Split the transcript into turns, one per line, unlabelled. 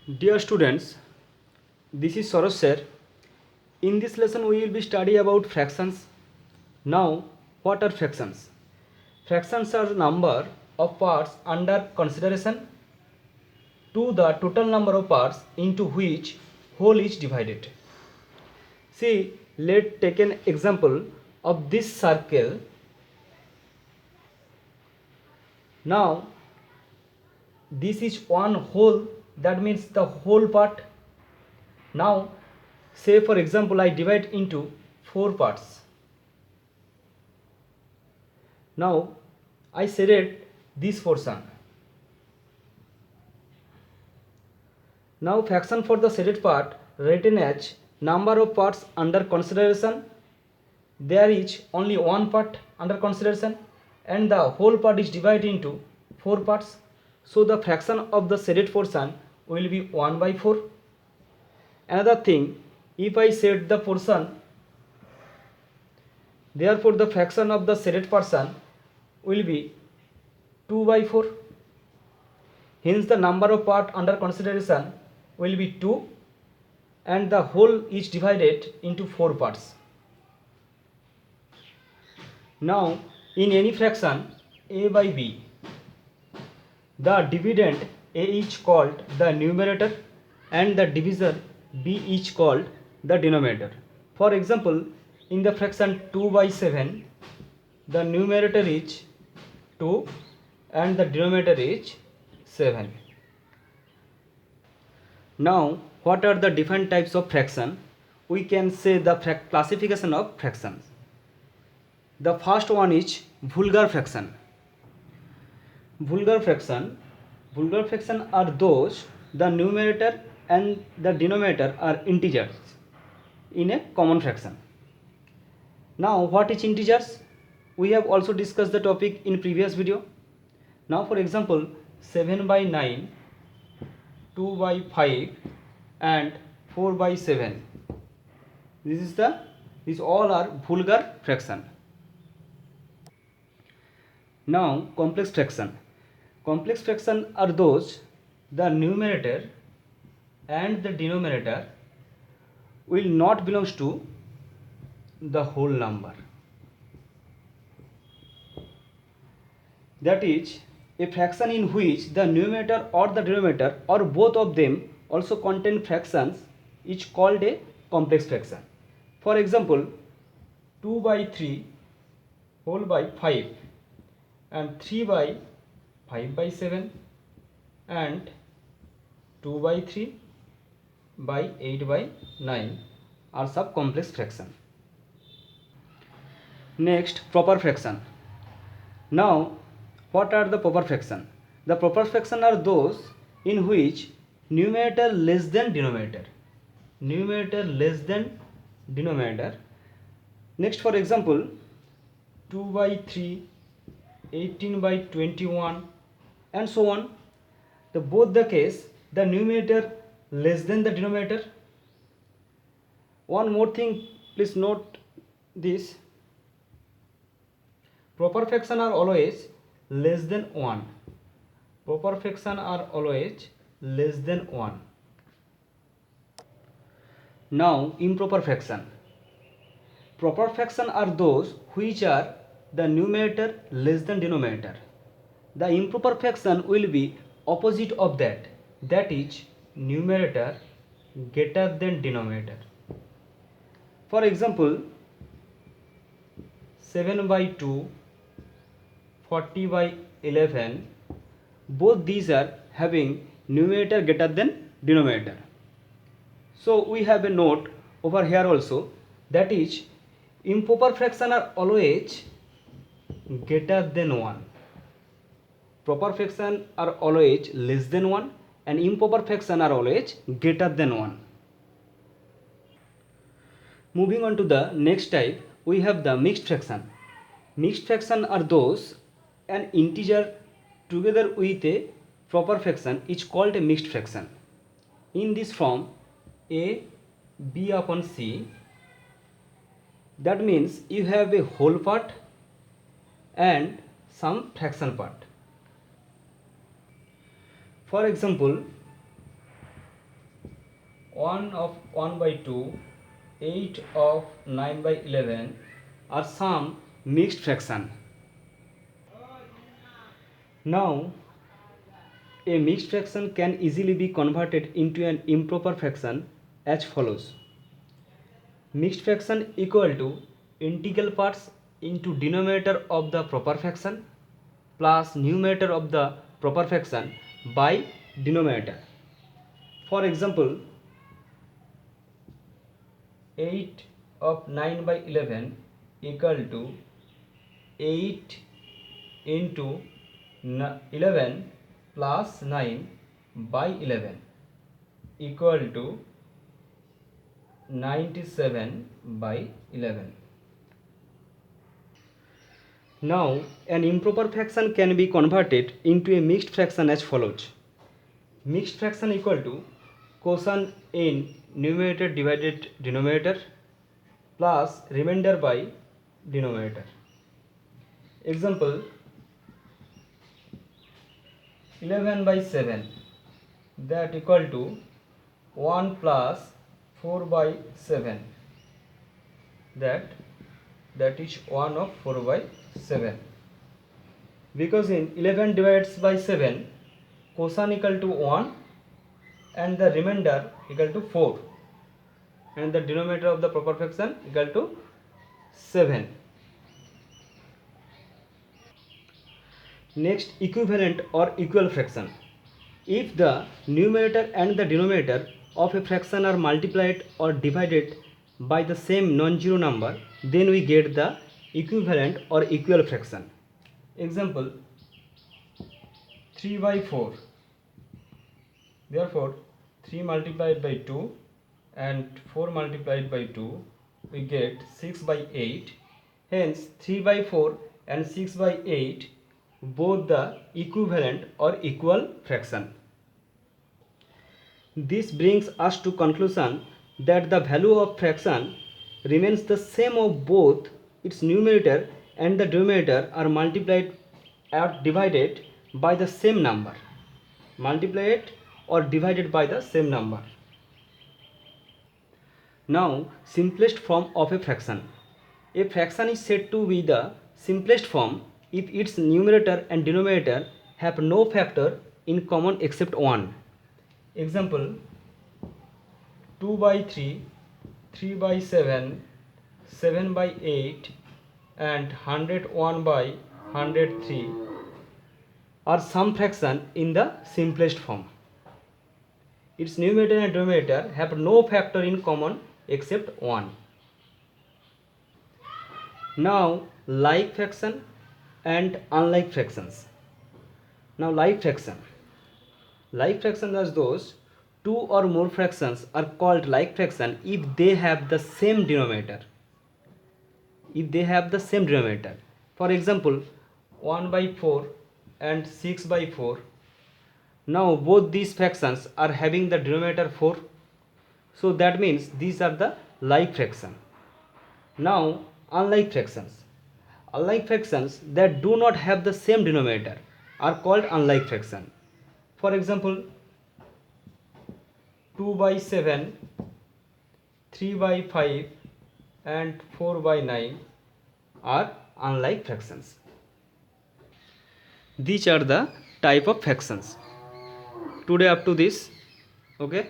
Dear students, this is Sarosh sir. In this lesson, we will be study about fractions. Now, what are fractions? Fractions are number of parts under consideration to the total number of parts into which whole is divided. See, let's take an example of this circle. Now, this is one whole, that means the whole part. Now, say for example, I divide into 4 parts. Now, I select this portion. Now, fraction for the shaded part written as number of parts under consideration. There is only one part under consideration and the whole part is divided into 4 parts. So, the fraction of the shaded portion will be 1 by 4. Another thing, if I set the portion, therefore the fraction of the shaded portion will be 2 by 4. Hence the number of part under consideration will be 2 and the whole is divided into 4 parts. Now, in any fraction a by b, the dividend a is called the numerator and the divisor b is called the denominator. For example, in the fraction 2 by 7, the numerator is 2 and the denominator is 7. Now, what are the different types of fraction? We can say the classification of fractions. The first one is vulgar fraction. Vulgar fraction are those the numerator and the denominator are integers in a common fraction. Now, what is integers? We have also discussed the topic in previous video. Now, for example, 7 by 9, 2 by 5 and 4 by 7. These all are vulgar fraction. Now, complex fraction. Complex fraction are those the numerator and the denominator will not belongs to the whole number. That is, a fraction in which the numerator or the denominator or both of them also contain fractions is called a complex fraction. For example, 2 by 3 whole by 5 and 3 by 5 by 7 and 2 by 3 by 8 by 9 are sub complex fraction. Next, proper fraction. Now, what are the proper fraction? The proper fraction are those in which numerator less than denominator. Numerator less than denominator. Next, for example, 2 by 3, 18 by 21 and so on. Both the case, the numerator less than the denominator. One more thing, please note this. Proper fraction are always less than 1. Proper fraction are always less than 1. Now, improper fraction. Proper fraction are those which are the numerator less than denominator. The improper fraction will be opposite of that. That is numerator greater than denominator. For example, 7 by 2, 40 by 11, both these are having numerator greater than denominator. So we have a note over here also, that is improper fraction are always greater than 1. Proper fraction are always less than 1 and improper fraction are always greater than 1. Moving on to the next type, we have the mixed fraction. Mixed fraction are those an integer together with a proper fraction is called a mixed fraction. In this form, a b upon c, that means you have a whole part and some fraction part. For example, 1 of 1 by 2, 8 of 9 by 11 are some mixed fraction. Now, a mixed fraction can easily be converted into an improper fraction as follows. Mixed fraction equal to integral parts into denominator of the proper fraction plus numerator of the proper fraction by denominator. For example, 8 of 9 by 11 equal to 8 into 11 plus 9 by 11 equal to 97 by 11. Now, an improper fraction can be converted into a mixed fraction as follows. Mixed fraction equal to quotient in numerator divided denominator plus remainder by denominator. Example, 11 by 7, that equal to 1 plus 4 by 7, that is 1 of 4 by 7. Because in 11 divides by 7, quotient equal to 1 and the remainder equal to 4, and the denominator of the proper fraction equal to 7. Next, equivalent or equal fraction. If the numerator and the denominator of a fraction are multiplied or divided by the same non-zero number, then we get the equivalent or equal fraction. Example, 3 by 4. Therefore, 3 multiplied by 2 and 4 multiplied by 2, we get 6 by 8. Hence, 3 by 4 and 6 by 8 both the equivalent or equal fraction. This brings us to conclusion that the value of fraction remains the same of both its numerator and the denominator are multiplied or divided by the same number. Multiplied or divided by the same number. Now, simplest form of a fraction. A fraction is said to be the simplest form if its numerator and denominator have no factor in common except 1. Example, 2 by 3, 3 by 7, 7 by 8 and 101 by 103 are some fraction in the simplest form. Its numerator and denominator have no factor in common except 1. Now, like fraction and unlike fractions. Now, like fraction. Like fractions are those two or more fractions are called like fraction if they have the same denominator. For example, 1 by 4 and 6 by 4. Now, both these fractions are having the denominator 4. So, that means these are the like fraction. Now, unlike fractions. Unlike fractions that do not have the same denominator are called unlike fraction. For example, 2 by 7, 3 by 5 and 4 by 9 are unlike fractions. These are the type of fractions. Today up to this. Okay.